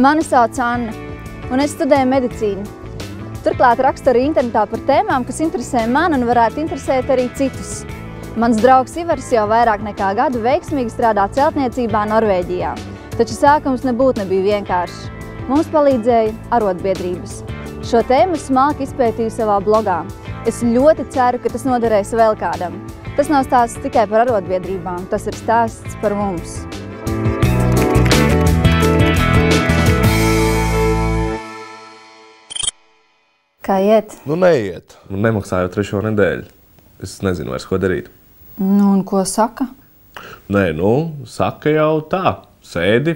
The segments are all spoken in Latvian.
Mani sauc Anna, un es studēju medicīnu. Turklāt rakstu arī internetā par tēmām, kas interesē mani un varētu interesēt arī citus. Mans draugs Ivars jau vairāk nekā gadu veiksmīgi strādā celtniecībā Norvēģijā. Taču sākums nebija vienkāršs. Mums palīdzēja arotbiedrības. Šo tēmu smalki izpētīju savā blogā. Es ļoti ceru, ka tas noderēs vēl kādam. Tas nav stāsts tikai par arotbiedrībām, tas ir stāsts par mums. Kā iet? Neiet. Nemaksāju 3. nedēļu. Es nezinu vairs, ko darīt. Un ko saka? Nē, saka jau tā. Sēdi,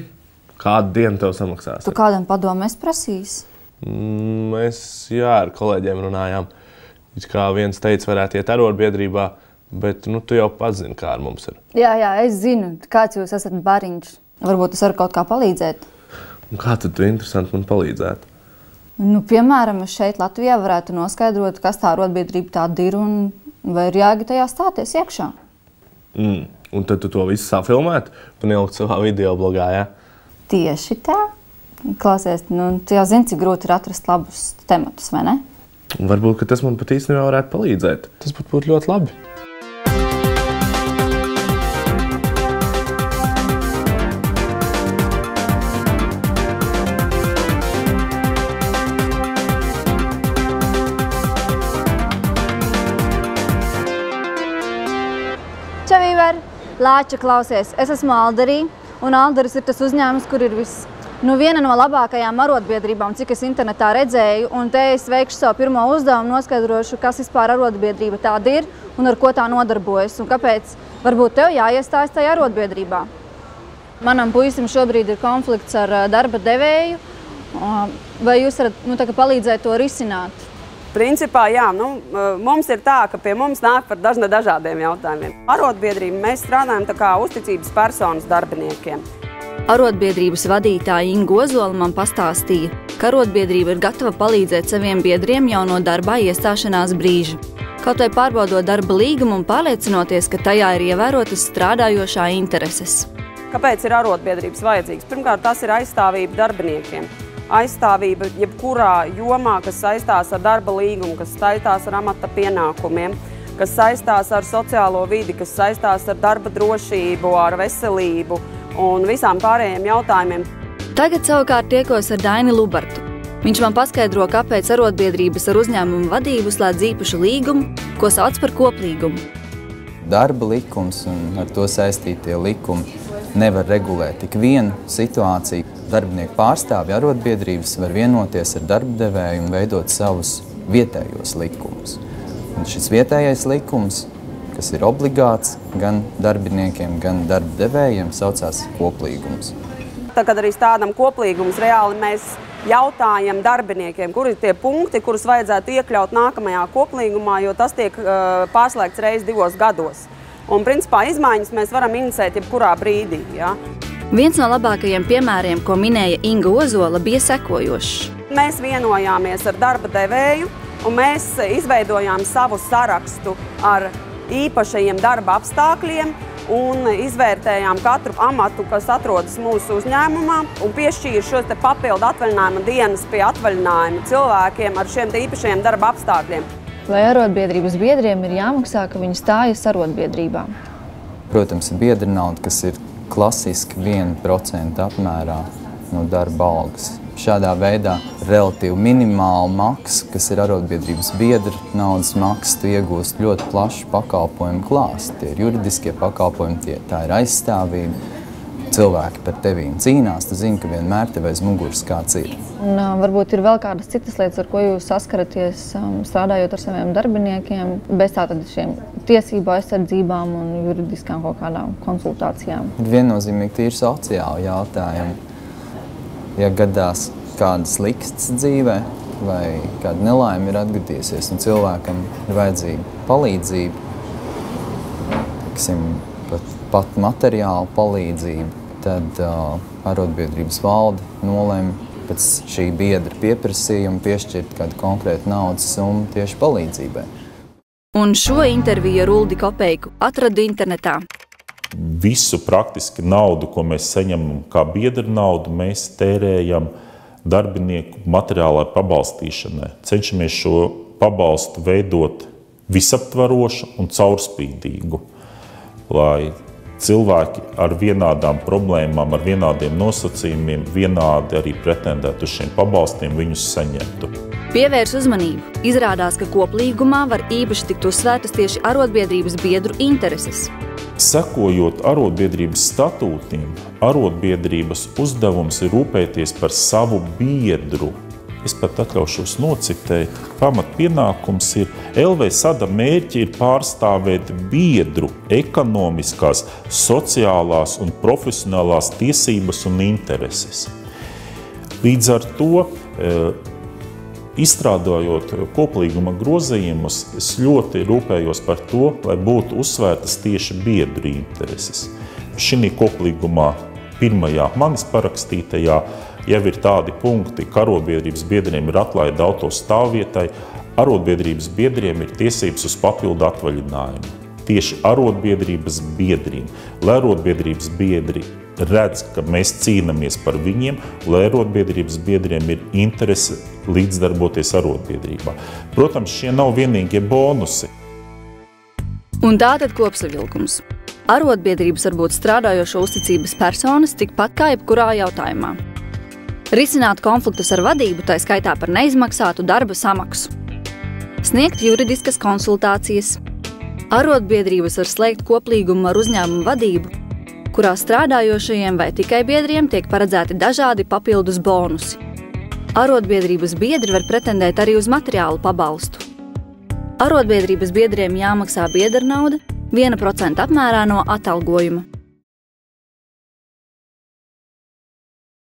kādu dienu tev samaksās. Tu kādam padomu prasīs? Mēs, ar kolēģiem runājām. Kā viens teica, varētu iet arotbiedrībā, bet tu jau pats zini, kā ar mums ir. Jā, es zinu. Kāds jūs esat bariņš? Varbūt es varu kaut kā palīdzēt. Un kā tad tu interesanti man palīdzētu? Piemēram, es šeit Latvijā varētu noskaidrot, kas tā arotbiedrība tāda ir un vai ir jēga tajā stāties iekšā. Un tad tu to visu safilmētu un ielikt savā video blogā, jā? Tieši tā. Klausies, tu jau zini, cik grūti ir atrast labus tematus, vai ne? Un varbūt, ka tas man pat īstenībā varētu palīdzēt. Tas pat būtu ļoti labi. Čau, Ivar! Lāča, klausies, es esmu Alderī, un Alderis ir tas uzņēmums, kur ir viena no labākajām arotbiedrībām, cik es internetā redzēju, un te es veikšu savu pirmo uzdevumu, noskaidrošu, kas vispār arotbiedrība tāda ir un ar ko tā nodarbojas, un kāpēc varbūt tev jāiestājas tajā arotbiedrībā. Manam puisim šobrīd ir konflikts ar darba devēju, vai jūs varat palīdzēt to risināt? Principā, jā, mums ir tā, ka pie mums nāk par dažādiem jautājumiem. Arotbiedrība mēs strādājam tā kā uzticības personas darbiniekiem. Arotbiedrības vadītāja Inga Ozola man pastāstīja, ka arotbiedrība ir gatava palīdzēt saviem biedriem jau no darbā iestāšanās brīža. Kaut vai pārbaudot darba līgumu un pārliecinoties, ka tajā ir ievērotas strādājošā intereses. Kāpēc ir arotbiedrības vajadzīgs? Pirmkārt, tas ir aizstāvība darbiniekiem. Aizstāvība jebkurā jomā, kas saistās ar darba līgumu, kas saistās ar amata pienākumiem, kas saistās ar sociālo vidi, kas saistās ar darba drošību, ar veselību un visām pārējiem jautājumiem. Tagad savukārt tiekos ar Daini Lubartu. Viņš man paskaidro, kāpēc arotbiedrības ar uzņēmumu vadību slēdz īpašu līgumu, ko sauc par koplīgumu. Darba likums un ar to saistītie likumi nevar regulēt tik vienu situāciju. Darbinieku pārstāvji arotbiedrības var vienoties ar darba devēju un veidot savus vietējos likumus. Un šis vietējais likums, kas ir obligāts gan darbiniekiem, gan darba devējiem, saucās koplīgums. Tad, kad arī stādam koplīgumus, reāli mēs jautājam darbiniekiem, kuri ir tie punkti, kurus vajadzētu iekļaut nākamajā koplīgumā, jo tas tiek pārslēgts reiz 2 gados. Un, principā, izmaiņas mēs varam inicēt jebkurā brīdī, jā. Viens no labākajiem piemēriem, ko minēja Inga Ozola, bija sekojošs. Mēs vienojāmies ar darba devēju un mēs izveidojām savu sarakstu ar īpašajiem darba apstākļiem un izvērtējām katru amatu, kas atrodas mūsu uzņēmumā un piešķīra šos te papildu atvaļinājuma dienas pie atvaļinājuma cilvēkiem ar šiem te īpašajiem darba apstākļiem. Vai arotbiedrības biedriem ir jāmaksā, ka viņi stājas arotbiedrībām? Protams, ir biedra nauda, kas ir klasiski 1% apmērā no darba algas. Šādā veidā relatīvi minimāla maksa, kas ir arotbiedrības biedra naudas maksa, tu iegūst ļoti plašu pakalpojumu klāstu. Tie ir juridiskie pakalpojumi, tā ir aizstāvība. Cilvēki par tevīm cīnās, tu zini, ka vienmēr tev aiz muguras kāds ir. Un varbūt ir vēl kādas citas lietas, ar ko jūs saskaraties strādājot ar saviem darbiniekiem, bez tātad šiem tiesību aizsardzībām un juridiskām kaut kādām konsultācijām? Viennozīmīgi tīri sociāli jautājumi. Ja gadās kādas likstas dzīvē vai kāda nelaime ir atgadījusies un cilvēkam ir vajadzīga palīdzība, pat materiāla palīdzība, tad arotbiedrības valde nolēma pēc šī biedra pieprasījuma piešķirt kādu konkrētu naudas summu tieši palīdzībai. Un šo interviju ar Uldi Kopeiku atradu internetā. visu praktiski naudu, ko mēs saņemam kā biedra naudu, mēs tērējam darbinieku materiālai pabalstīšanai. Cenšamies šo pabalstu veidot visaptvarošu un caurspīdīgu, lai cilvēki ar vienādām problēmām, ar vienādiem nosacījumiem, vienādi arī pretendētu uz šiem pabalstiem, viņus saņemtu. Pievērs uzmanību. Izrādās, ka koplīgumā var īpaši tikt uzsvērtas tieši arotbiedrības biedru intereses. Sekojot arotbiedrības statūtiem, arotbiedrības uzdevums ir rūpēties par savu biedru. Es pat atļaušos nocitēt, pamatpienākums ir LV Sada mērķi ir pārstāvēt biedru ekonomiskās, sociālās un profesionālās tiesības un intereses. Līdz ar to, izstrādājot koplīguma grozījumus, es ļoti rūpējos par to, lai būtu uzsvērtas tieši biedru intereses. Šī koplīgumā pirmajā manis parakstītajā jau ir tādi punkti, ka arotbiedrības biedriem ir atlaide autostāvvietai, arotbiedrības biedriem ir tiesības uz papildu atvaļinājumu. Tieši arotbiedrības biedriem, lai arotbiedrības biedri redz, ka mēs cīnāmies par viņiem, lai arotbiedrības biedriem ir interese līdzdarboties arotbiedrībā. Protams, šie nav vienīgie bonusi. Un tātad kopsavilkums. Arotbiedrības var būt strādājošo uzticības personas tikpat kā jebkurā jautājumā. Risināt konfliktus ar vadību, tā skaitā par neizmaksātu darba samaksu. Sniegt juridiskas konsultācijas. Arotbiedrības var slēgt koplīgumu ar uzņēmumu vadību, kurā strādājošajiem vai tikai biedriem tiek paredzēti dažādi papildus bonusi. Arotbiedrības biedri var pretendēt arī uz materiālu pabalstu. Arotbiedrības biedriem jāmaksā biedra nauda 1% apmērā no atalgojuma.